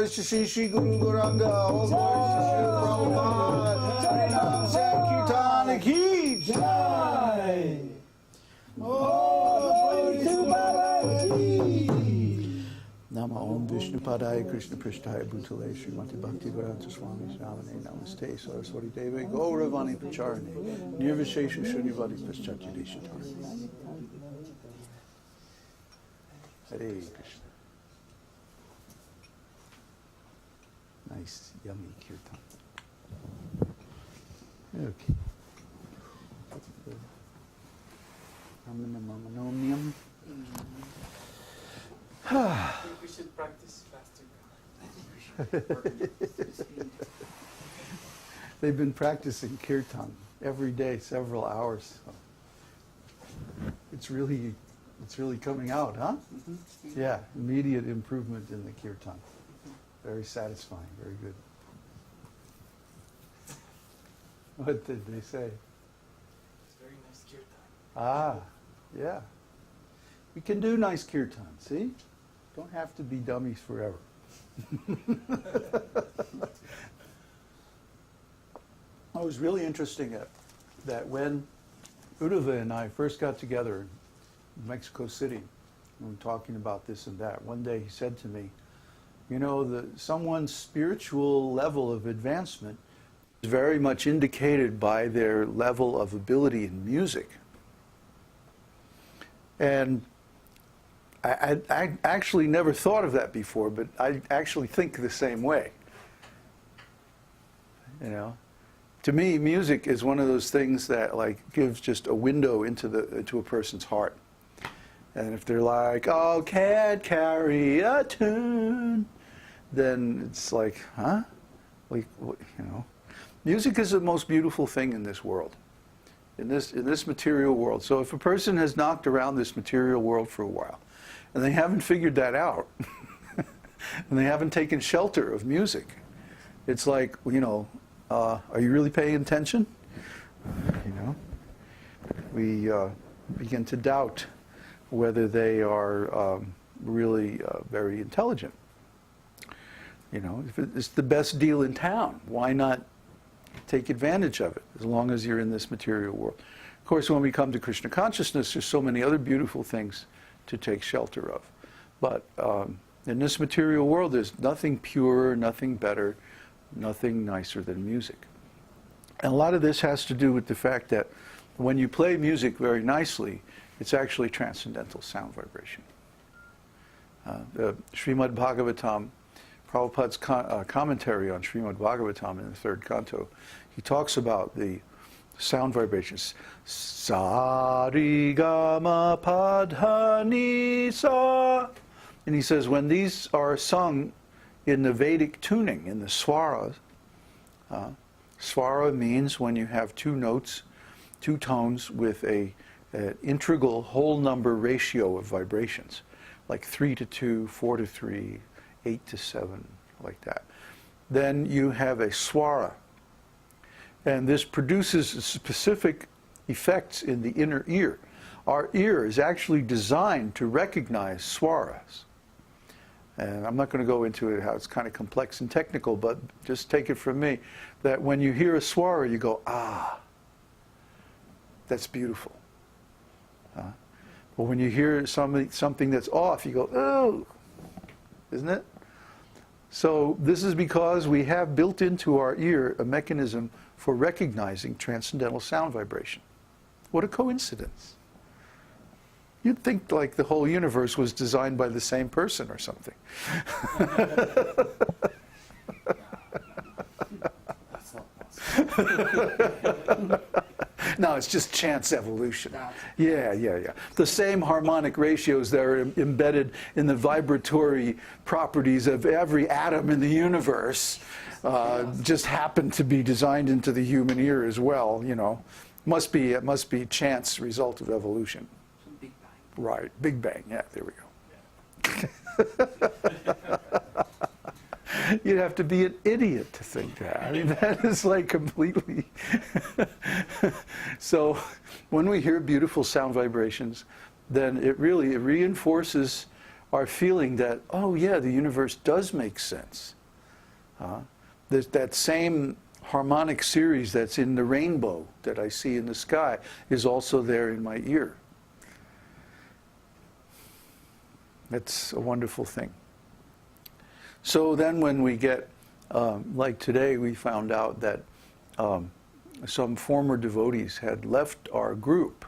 Mr. Shri Shri Guru Gauranga, Om Prabhupada, Harinam Sankirtan Ki Jai. Nama Om Vishnu Padaya Krishna Prishtaya Bhutale Śrīmati Bhakti Vedanta Swami Shamane Namaste Saraswati Deve Gauravani Pacharane Nirvishesha Shunyavadi Paschatideshatari. Hare Krishna. Nice, yummy kirtan. Okay. Amanomium. I think we should practice faster. They've been practicing kirtan every day, several hours. It's really coming out, huh? Mm-hmm. Yeah, immediate improvement in the kirtan. Very satisfying, very good. What did they say? It's very nice kirtan. Ah, yeah. We can do nice kirtan, see? Don't have to be dummies forever. It was really interesting that when Uddhava and I first got together in Mexico City, we were talking about this and that, one day he said to me, you know, someone's spiritual level of advancement is very much indicated by their level of ability in music. And I actually never thought of that before, but I actually think the same way. You know, to me, music is one of those things that like gives just a window into a person's heart. And if they're like, "Oh, can't carry a tune," then it's like, huh? Like, you know, music is the most beautiful thing in this world, in this material world. So if a person has knocked around this material world for a while, and they haven't figured that out, and they haven't taken shelter of music, it's like, you know, are you really paying attention? You know, we begin to doubt whether they are really very intelligent. You know, if it's the best deal in town, why not take advantage of it, as long as you're in this material world? Of course, when we come to Krishna consciousness, there's so many other beautiful things to take shelter of. But in this material world, there's nothing purer, nothing better, nothing nicer than music. And a lot of this has to do with the fact that when you play music very nicely, it's actually transcendental sound vibration. The Śrīmad-Bhāgavatam, Prabhupada's commentary on Śrīmad-Bhāgavatam in the third canto, he talks about the sound vibrations. Sa ri ga ma pa dha ni sa. And he says when these are sung in the Vedic tuning, in the swaras, swara means when you have two notes, two tones with an integral whole number ratio of vibrations, like 3 to 2, 4 to 3, 8 to 7, like that. Then you have a swara. And this produces specific effects in the inner ear. Our ear is actually designed to recognize swaras. And I'm not going to go into it, how it's kind of complex and technical, but just take it from me, that when you hear a swara, you go, ah, that's beautiful. But when you hear something that's off, you go, oh, isn't it? So this is because we have built into our ear a mechanism for recognizing transcendental sound vibration. What a coincidence. You'd think like the whole universe was designed by the same person or something. That's not possible. No, it's just chance evolution. Yeah. The same harmonic ratios that are embedded in the vibratory properties of every atom in the universe just happen to be designed into the human ear as well. You know, it must be chance result of evolution. Big Bang. Right, Big Bang. Yeah, there we go. You'd have to be an idiot to think that. I mean, that is like completely... So when we hear beautiful sound vibrations, then it reinforces our feeling that, oh yeah, the universe does make sense. There's that same harmonic series that's in the rainbow that I see in the sky is also there in my ear. That's a wonderful thing. So then when we get, like today, we found out that some former devotees had left our group.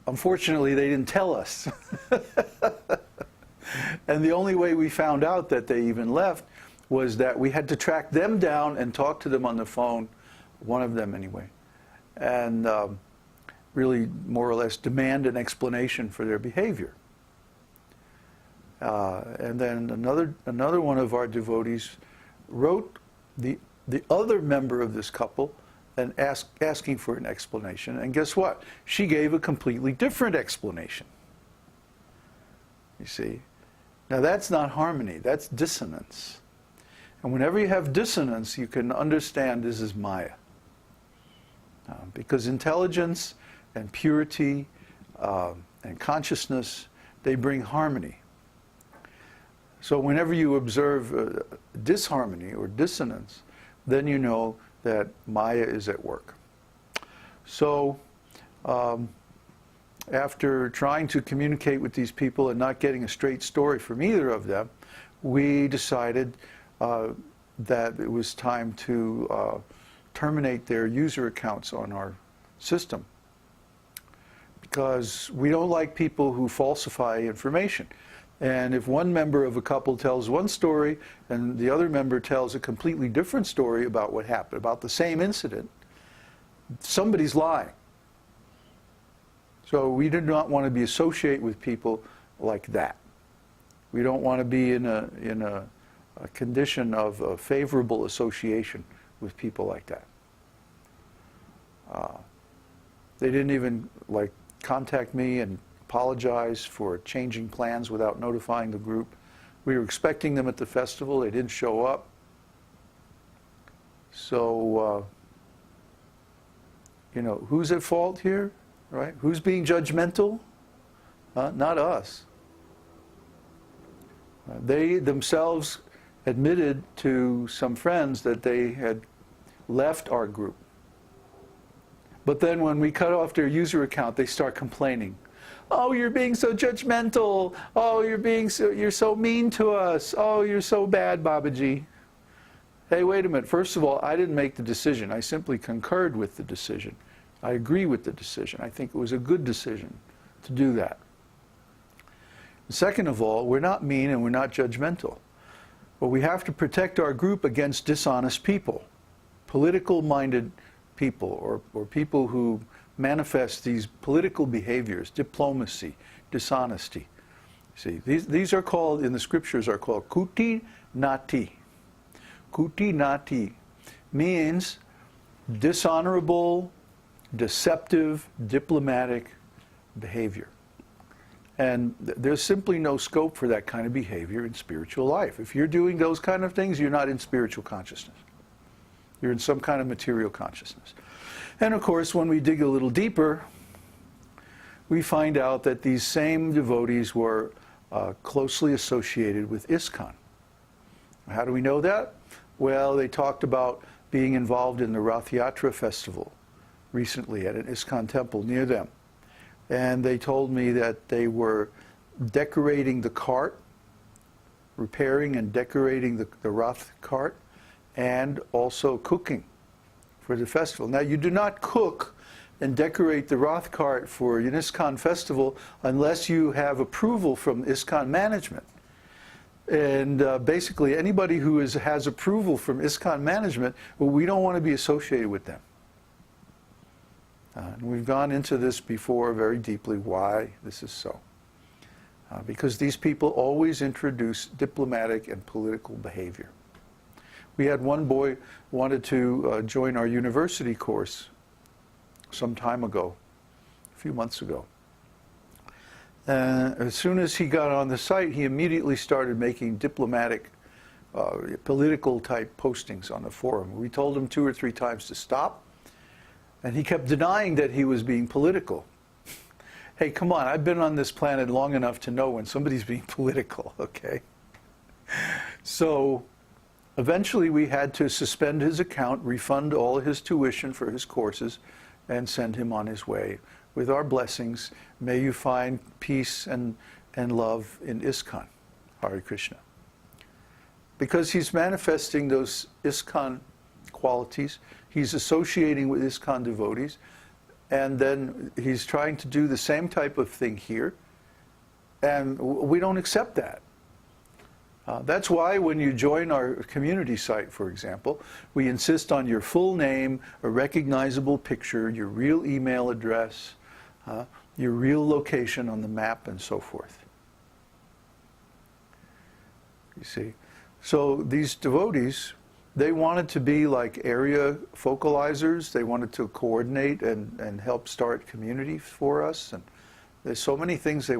Unfortunately, they didn't tell us. And the only way we found out that they even left was that we had to track them down and talk to them on the phone, one of them anyway, and really more or less demand an explanation for their behavior. And then another one of our devotees wrote the other member of this couple and asking for an explanation. And guess what? She gave a completely different explanation. You see? Now that's not harmony, that's dissonance. And whenever you have dissonance, you can understand this is Maya. Because intelligence and purity and consciousness, they bring harmony. So whenever you observe disharmony or dissonance, then you know that Maya is at work. So after trying to communicate with these people and not getting a straight story from either of them, we decided that it was time to terminate their user accounts on our system. Because we don't like people who falsify information. And if one member of a couple tells one story and the other member tells a completely different story about what happened, about the same incident, somebody's lying. So we did not want to be associated with people like that. We don't want to be in a condition of a favorable association with people like that. They didn't even contact me and apologize for changing plans without notifying the group. We were expecting them at the festival. They didn't show up. So, who's at fault here, right? Who's being judgmental? Not us. They themselves admitted to some friends that they had left our group. But then when we cut off their user account, they start complaining. Oh, you're being so judgmental. Oh, you're so mean to us. Oh, you're so bad, Babaji. Hey, wait a minute. First of all, I didn't make the decision. I simply concurred with the decision. I agree with the decision. I think it was a good decision to do that. Second of all, we're not mean and we're not judgmental. But we have to protect our group against dishonest people, political-minded people, or people who manifest these political behaviors, diplomacy, dishonesty. See, these are called, in the scriptures, are called kuti nati. Kuti nati means dishonorable, deceptive, diplomatic behavior. And there's simply no scope for that kind of behavior in spiritual life. If you're doing those kind of things, you're not in spiritual consciousness. You're in some kind of material consciousness. And of course, when we dig a little deeper, we find out that these same devotees were closely associated with ISKCON. How do we know that? Well, they talked about being involved in the Rath Yatra festival recently at an ISKCON temple near them. And they told me that they were decorating the cart, repairing and decorating the Rath cart, and also cooking for the festival. Now, you do not cook and decorate the Rath cart for an ISKCON festival unless you have approval from ISKCON management. And basically, anybody who has approval from ISKCON management, well, we don't want to be associated with them. And we've gone into this before very deeply, why this is so. Because these people always introduce diplomatic and political behavior. We had one boy wanted to join our university course some time ago, a few months ago. As soon as he got on the site, he immediately started making diplomatic, political type postings on the forum. We told him 2 or 3 times to stop, and he kept denying that he was being political. Hey, come on, I've been on this planet long enough to know when somebody's being political, okay? So eventually we had to suspend his account, refund all his tuition for his courses, and send him on his way. With our blessings, may you find peace and love in ISKCON. Hare Krishna. Because he's manifesting those ISKCON qualities, he's associating with ISKCON devotees, and then he's trying to do the same type of thing here, and we don't accept that. That's why when you join our community site, for example, we insist on your full name, a recognizable picture, your real email address, your real location on the map, and so forth. You see? So these devotees, they wanted to be like area focalizers. They wanted to coordinate and help start community for us. And there's so many things they